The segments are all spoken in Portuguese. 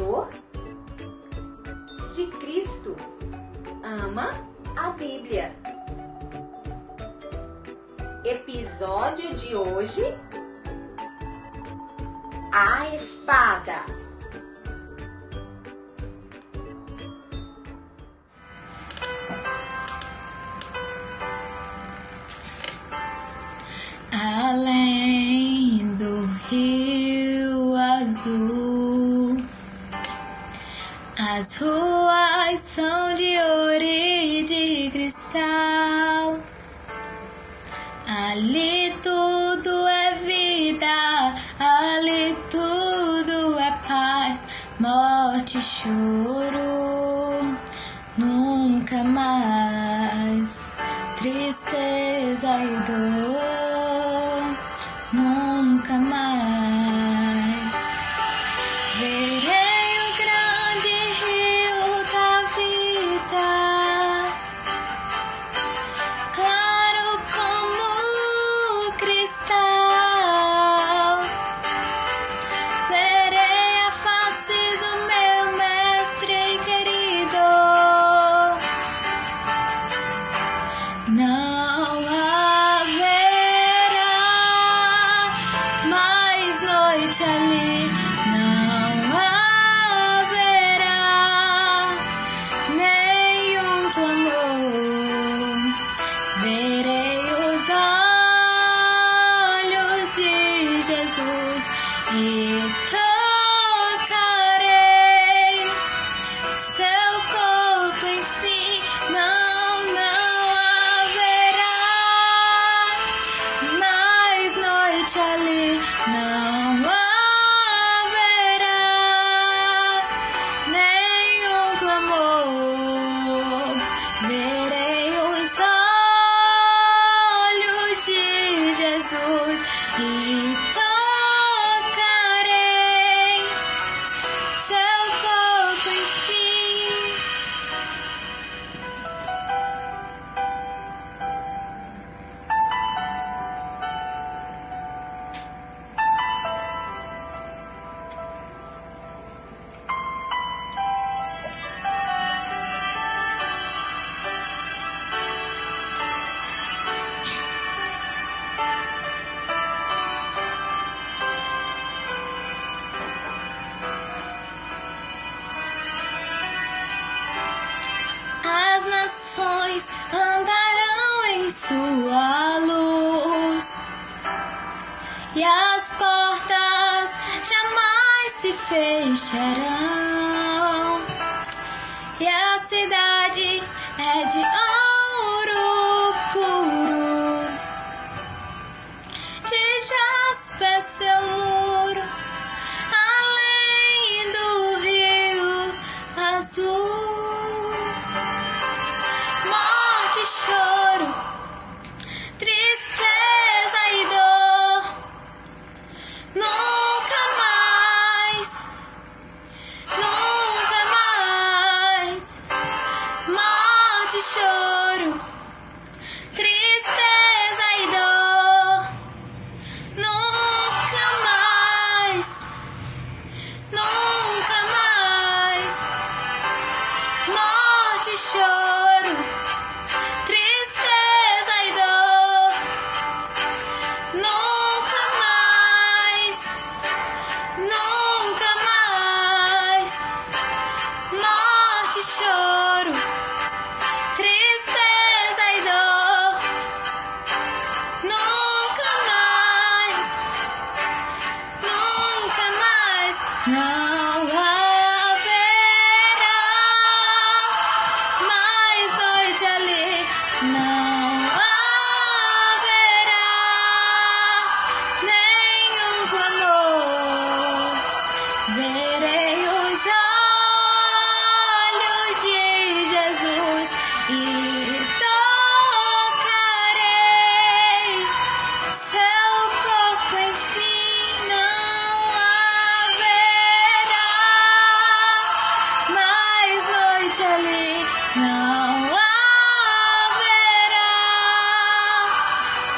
admirador de Cristo. Ama a Bíblia. Episódio de hoje: a espada. Além do rio azul, as ruas são de ouro e de cristal. Ali tudo é vida, ali tudo é paz, morte e choro, nunca mais tristeza e dor, nunca mais. Verei o grande rio da vida, claro como cristal. Verei a face do meu mestre querido. Não haverá mais noite ali, não haverá nenhum clamor. Verei os olhos de Jesus e tocarei seu corpo, enfim. Não haverá mais noite ali, não haverá nenhum clamor. Verei os olhos de Jesus e tocarei seu corpo, enfim. As nações andarão em sua luz e as portas jamais se fecharão. E a cidade é de ouro puro, de jaspe seu muro, além do rio azul. Morte, choro, tristeza e dor, nunca mais, nunca mais. Morte, choro, tristeza e dor, nunca mais, nunca mais. Morte, choro, tristeza e dor, nunca mais, nunca mais. Morte, choro, tristeza e dor, nunca mais, nunca mais. Não haverá mais noite ali, não haverá nenhum clamor. Verei os olhos de Jesus e tocarei seu corpo, enfim. Não haverá mais noite ali, não haverá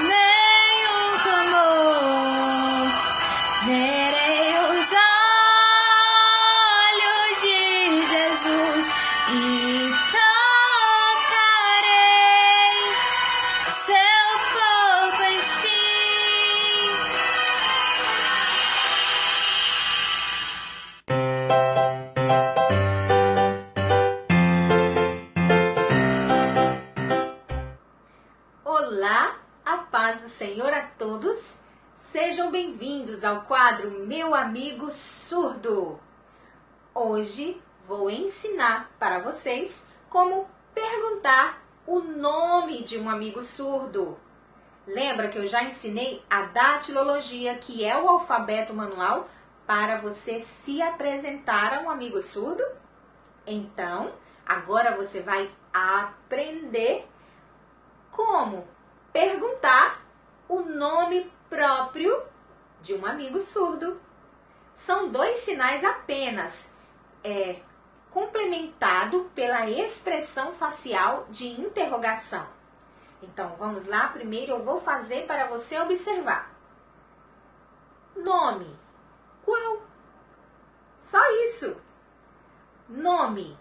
nenhum clamor. Verei os olhos e tocarei seu corpo, enfim. Olá, a paz do Senhor a todos. Sejam bem-vindos ao quadro Meu Amigo Surdo. Hoje vou ensinar para vocês como perguntar o nome de um amigo surdo. Lembra que eu já ensinei a datilologia, que é o alfabeto manual para você se apresentar a um amigo surdo? Então, agora você vai aprender como perguntar o nome próprio de um amigo surdo. São 2 sinais apenas, complementado pela expressão facial de interrogação. Então, vamos lá. Primeiro eu vou fazer para você observar. Nome. Qual? Só isso. Nome.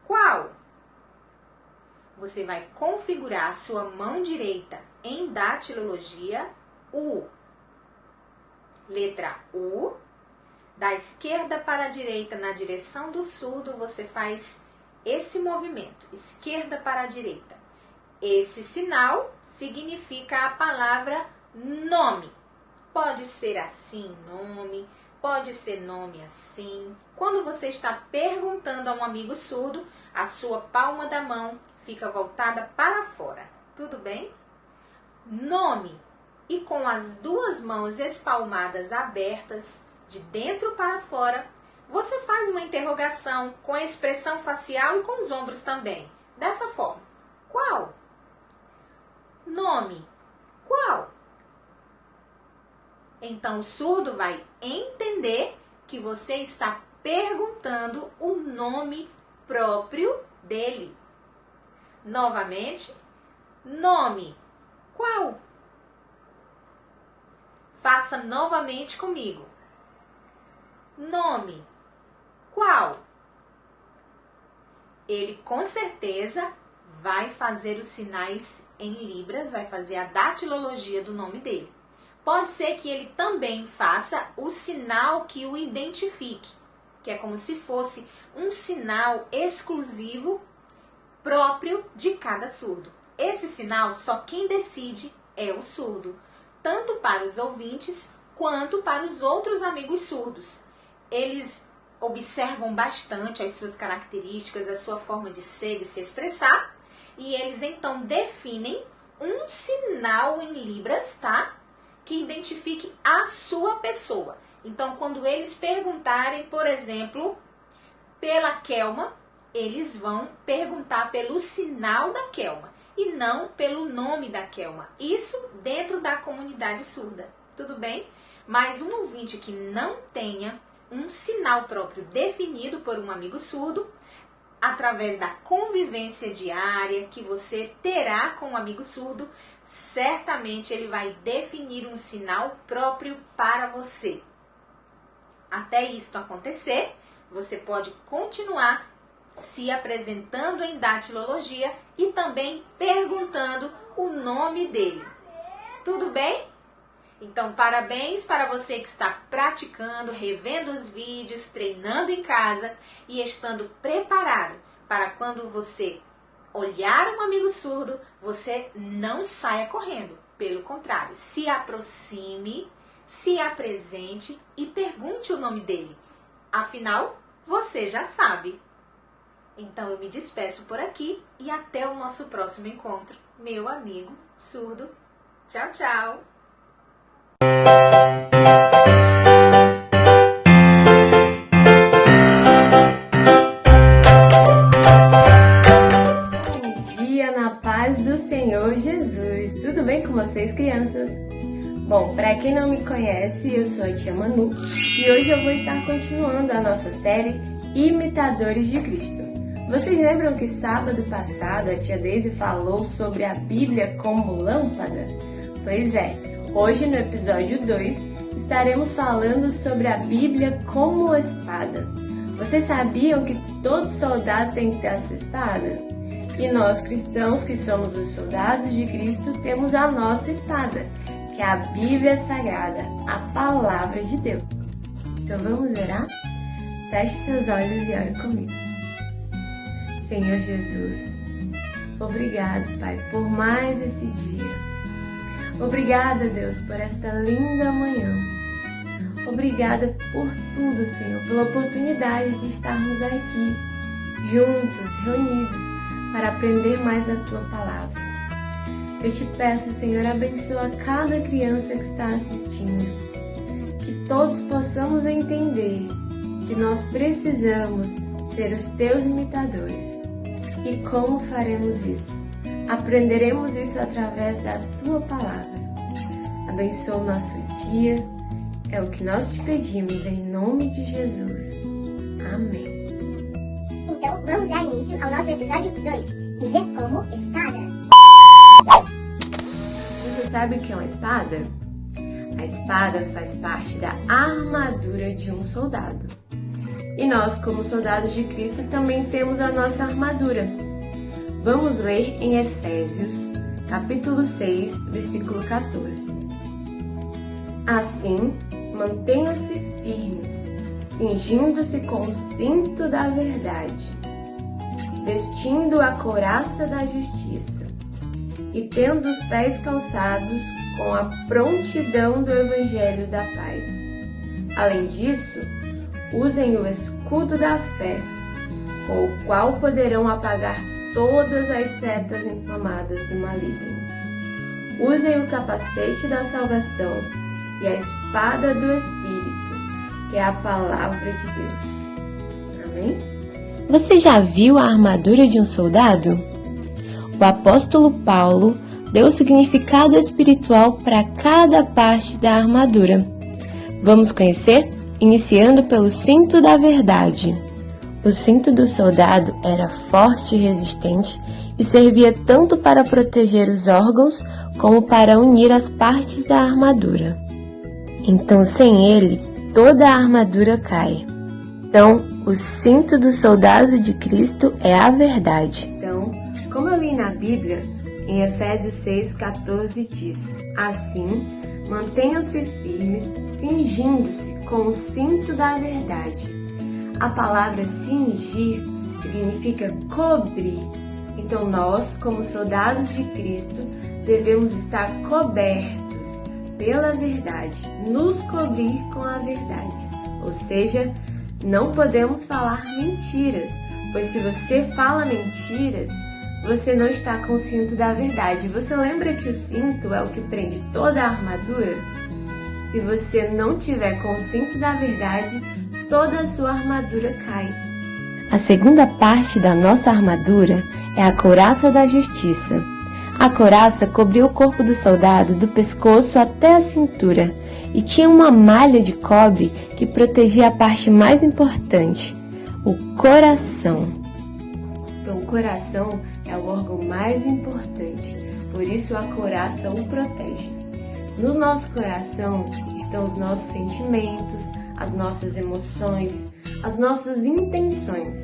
Qual? Você vai configurar a sua mão direita em datilologia U. Letra U. Da esquerda para a direita, na direção do surdo, você faz esse movimento, esquerda para a direita. Esse sinal significa a palavra nome. Pode ser assim, nome, pode ser nome assim. Quando você está perguntando a um amigo surdo, a sua palma da mão fica voltada para fora. Tudo bem? Nome. E com as 2 mãos espalmadas abertas, de dentro para fora, você faz uma interrogação com a expressão facial e com os ombros também. Dessa forma. Qual? Nome. Qual? Então o surdo vai entender que você está perguntando o nome próprio dele. Novamente. Nome. Qual? Faça novamente comigo. Nome. Qual? Ele com certeza vai fazer os sinais em libras, vai fazer a datilologia do nome dele. Pode ser que ele também faça o sinal que o identifique, que é como se fosse um sinal exclusivo próprio de cada surdo. Esse sinal só quem decide é o surdo, tanto para os ouvintes quanto para os outros amigos surdos. Eles observam bastante as suas características, a sua forma de ser, de se expressar, e eles então definem um sinal em libras, tá? Que identifique a sua pessoa. Então, quando eles perguntarem, por exemplo, pela Kelma, eles vão perguntar pelo sinal da Kelma e não pelo nome da Kelma. Isso dentro da comunidade surda, tudo bem? Mas um ouvinte que não tenha um sinal próprio definido por um amigo surdo, através da convivência diária que você terá com um amigo surdo, certamente ele vai definir um sinal próprio para você. Até isto acontecer, você pode continuar se apresentando em datilologia e também perguntando o nome dele. Tudo bem? Então, parabéns para você que está praticando, revendo os vídeos, treinando em casa e estando preparado para quando você olhar um amigo surdo, você não saia correndo. Pelo contrário, se aproxime, se apresente e pergunte o nome dele. Afinal, você já sabe. Então, eu me despeço por aqui e até o nosso próximo encontro. Meu amigo surdo. Tchau, tchau! Bom dia na paz do Senhor Jesus. Tudo bem com vocês, crianças? Bom, para quem não me conhece, eu sou a tia Manu e hoje eu vou estar continuando a nossa série Imitadores de Cristo. Vocês lembram que sábado passado a tia Daisy falou sobre a Bíblia como lâmpada? Pois é, hoje no episódio 2 estaremos falando sobre a Bíblia como espada. Vocês sabiam que todo soldado tem que ter a sua espada? E nós cristãos, que somos os soldados de Cristo, temos a nossa espada, que é a Bíblia Sagrada, a Palavra de Deus. Então vamos orar? Feche seus olhos e ore comigo. Senhor Jesus, obrigado, Pai, por mais esse dia. Obrigada, Deus, por esta linda manhã. Obrigada por tudo, Senhor, pela oportunidade de estarmos aqui, juntos, reunidos, para aprender mais da Tua Palavra. Eu te peço, Senhor, abençoa cada criança que está assistindo, que todos possamos entender que nós precisamos ser os Teus imitadores. E como faremos isso? Aprenderemos isso através da Tua Palavra. Abençoa o nosso dia, é o que nós te pedimos em nome de Jesus. Amém. Então, vamos dar início ao nosso episódio 2, Viver como Espada. Você sabe o que é uma espada? A espada faz parte da armadura de um soldado. E nós, como soldados de Cristo, também temos a nossa armadura. Vamos ler em Efésios, capítulo 6, versículo 14. Assim, mantenham-se firmes, cingindo-se com o cinto da verdade, vestindo a couraça da justiça e tendo os pés calçados com a prontidão do evangelho da paz. Além disso, usem o escudo da fé, com o qual poderão apagar todas as setas inflamadas do maligno. Usem o capacete da salvação e a espada do Espírito, que é a palavra de Deus. Amém? Você já viu a armadura de um soldado? O apóstolo Paulo deu significado espiritual para cada parte da armadura. Vamos conhecer? Iniciando pelo cinto da verdade. O cinto do soldado era forte e resistente e servia tanto para proteger os órgãos como para unir as partes da armadura. Então, sem ele, toda a armadura cai. Então, o cinto do soldado de Cristo é a verdade. Então, como eu li na Bíblia, em Efésios 6,14 diz: assim, mantenham-se firmes, cingindo-se com o cinto da verdade. A palavra cingir significa cobrir. Então nós, como soldados de Cristo, devemos estar cobertos pela verdade, nos cobrir com a verdade. Ou seja, não podemos falar mentiras, pois se você fala mentiras, você não está com o cinto da verdade. Você lembra que o cinto é o que prende toda a armadura? Se você não tiver com o cinto da verdade, toda a sua armadura cai. A segunda parte da nossa armadura é a couraça da justiça. A couraça cobria o corpo do soldado do pescoço até a cintura e tinha uma malha de cobre que protegia a parte mais importante, o coração. Então, o coração é o órgão mais importante, por isso a couraça o protege. No nosso coração estão os nossos sentimentos, as nossas emoções, as nossas intenções.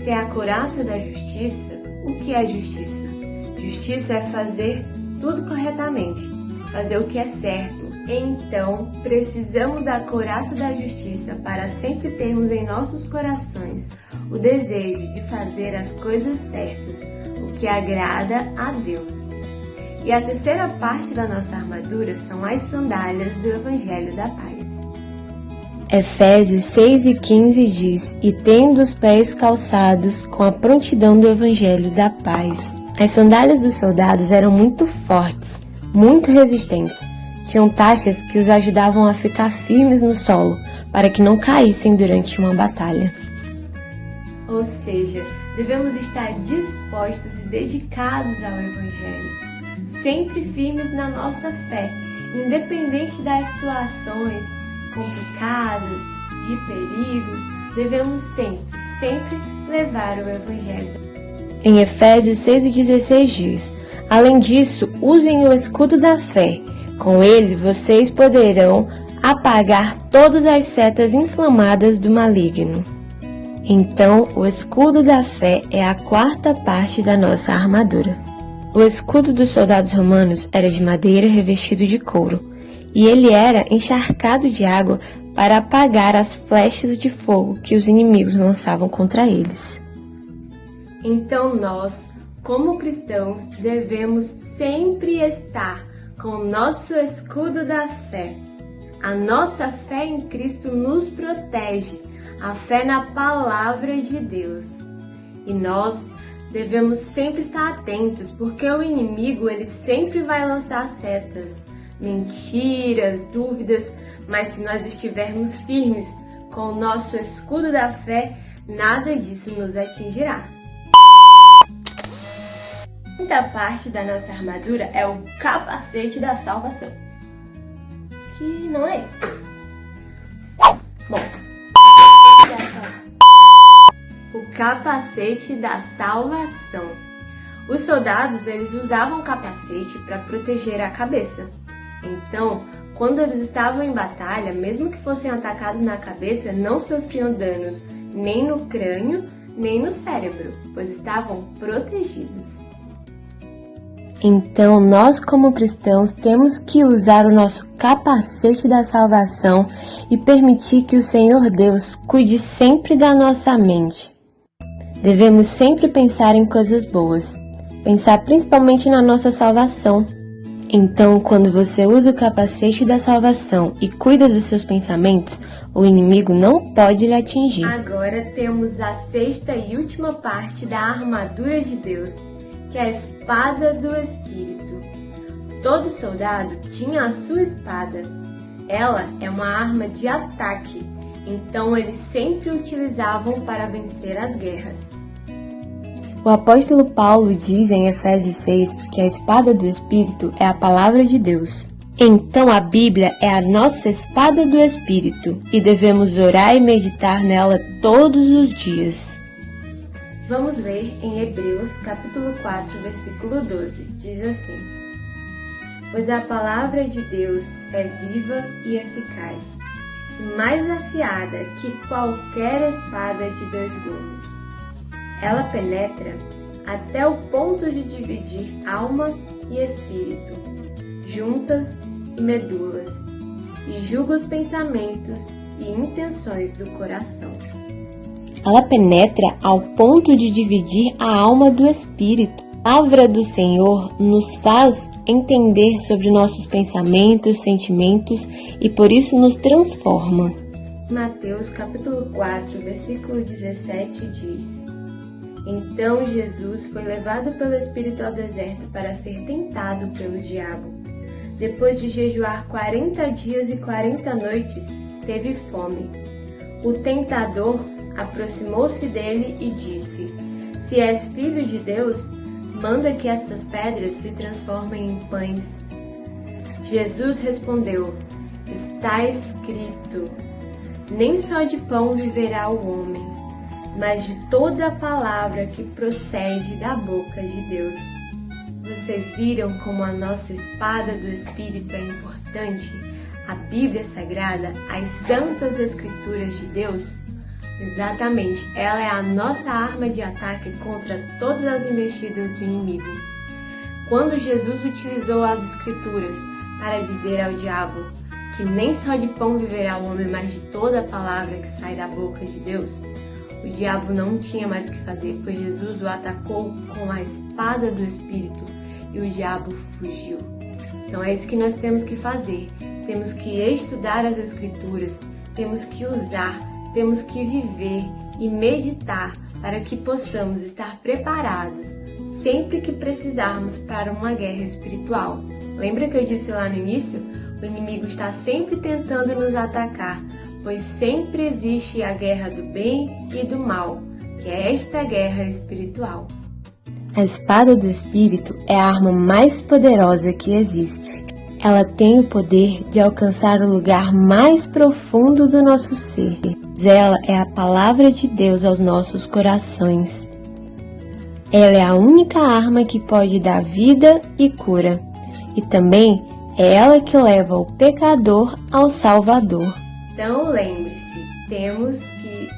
Se é a couraça da justiça, o que é justiça? Justiça é fazer tudo corretamente, fazer o que é certo. Então, precisamos da couraça da justiça para sempre termos em nossos corações o desejo de fazer as coisas certas, o que agrada a Deus. E a terceira parte da nossa armadura são as sandálias do Evangelho da Paz. Efésios 6:15 diz: e tendo os pés calçados com a prontidão do Evangelho da Paz. As sandálias dos soldados eram muito fortes, muito resistentes. Tinham taxas que os ajudavam a ficar firmes no solo, para que não caíssem durante uma batalha. Ou seja, devemos estar dispostos e dedicados ao Evangelho, sempre firmes na nossa fé, independente das situações complicadas, de perigos, devemos sempre levar o Evangelho. Em Efésios 6:16 diz: além disso, usem o escudo da fé. Com ele, vocês poderão apagar todas as setas inflamadas do maligno. Então, o escudo da fé é a quarta parte da nossa armadura. O escudo dos soldados romanos era de madeira revestido de couro, e ele era encharcado de água para apagar as flechas de fogo que os inimigos lançavam contra eles. Então nós, como cristãos, devemos sempre estar com o nosso escudo da fé. A nossa fé em Cristo nos protege, a fé na palavra de Deus. E nós devemos sempre estar atentos, porque o inimigo ele sempre vai lançar setas, mentiras, dúvidas, mas se nós estivermos firmes com o nosso escudo da fé, nada disso nos atingirá. A quinta parte da nossa armadura é o capacete da salvação, que não é esse. Bom, o capacete da salvação. Os soldados eles usavam capacete para proteger a cabeça. Então, quando eles estavam em batalha, mesmo que fossem atacados na cabeça, não sofriam danos nem no crânio, nem no cérebro, pois estavam protegidos. Então, nós como cristãos temos que usar o nosso capacete da salvação e permitir que o Senhor Deus cuide sempre da nossa mente. Devemos sempre pensar em coisas boas, pensar principalmente na nossa salvação. Então, quando você usa o capacete da salvação e cuida dos seus pensamentos, o inimigo não pode lhe atingir. Agora temos a sexta e última parte da armadura de Deus, que é a espada do Espírito. Todo soldado tinha a sua espada. Ela é uma arma de ataque, então eles sempre utilizavam para vencer as guerras. O apóstolo Paulo diz em Efésios 6 que a espada do Espírito é a palavra de Deus. Então a Bíblia é a nossa espada do Espírito e devemos orar e meditar nela todos os dias. Vamos ler em Hebreus capítulo 4, versículo 12. Diz assim: Pois a palavra de Deus é viva e eficaz, e mais afiada que qualquer espada de 2 gumes. Ela penetra até o ponto de dividir alma e espírito, juntas e medulas, e julga os pensamentos e intenções do coração. Ela penetra ao ponto de dividir a alma do espírito. A palavra do Senhor nos faz entender sobre nossos pensamentos, sentimentos e por isso nos transforma. Mateus capítulo 4, versículo 17 diz: Então Jesus foi levado pelo Espírito ao deserto para ser tentado pelo diabo. Depois de jejuar 40 dias e 40 noites, teve fome. O tentador aproximou-se dele e disse: Se és filho de Deus, manda que essas pedras se transformem em pães. Jesus respondeu: Está escrito: Nem só de pão viverá o homem, mas de toda a palavra que procede da boca de Deus. Vocês viram como a nossa espada do Espírito é importante? A Bíblia Sagrada, as Santas Escrituras de Deus? Exatamente, ela é a nossa arma de ataque contra todas as investidas do inimigo. Quando Jesus utilizou as Escrituras para dizer ao diabo que nem só de pão viverá o homem, mas de toda a palavra que sai da boca de Deus, o diabo não tinha mais o que fazer, pois Jesus o atacou com a espada do Espírito e o diabo fugiu. Então é isso que nós temos que fazer. Temos que estudar as Escrituras, temos que usar, temos que viver e meditar para que possamos estar preparados sempre que precisarmos para uma guerra espiritual. Lembra que eu disse lá no início? O inimigo está sempre tentando nos atacar, pois sempre existe a guerra do bem e do mal, que é esta guerra espiritual. A espada do Espírito é a arma mais poderosa que existe. Ela tem o poder de alcançar o lugar mais profundo do nosso ser. Ela é a palavra de Deus aos nossos corações. Ela é a única arma que pode dar vida e cura. E também é ela que leva o pecador ao Salvador. Então lembre-se, temos que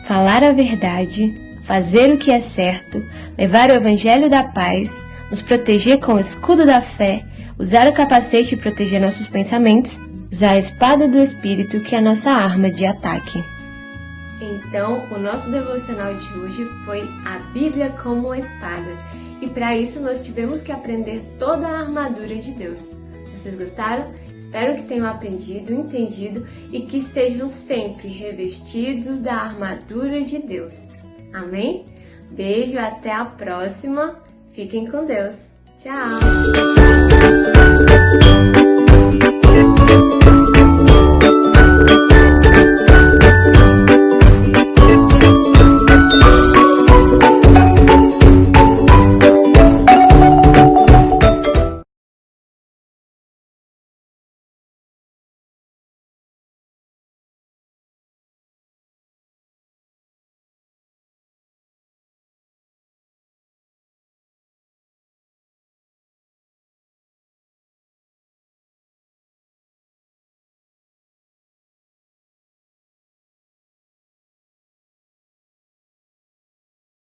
falar a verdade, fazer o que é certo, levar o evangelho da paz, nos proteger com o escudo da fé, usar o capacete e proteger nossos pensamentos, usar a espada do Espírito, que é a nossa arma de ataque. Então, o nosso devocional de hoje foi a Bíblia como uma espada. E para isso nós tivemos que aprender toda a armadura de Deus. Vocês gostaram? Espero que tenham aprendido, entendido e que estejam sempre revestidos da armadura de Deus. Amém? Beijo, até a próxima. Fiquem com Deus. Tchau!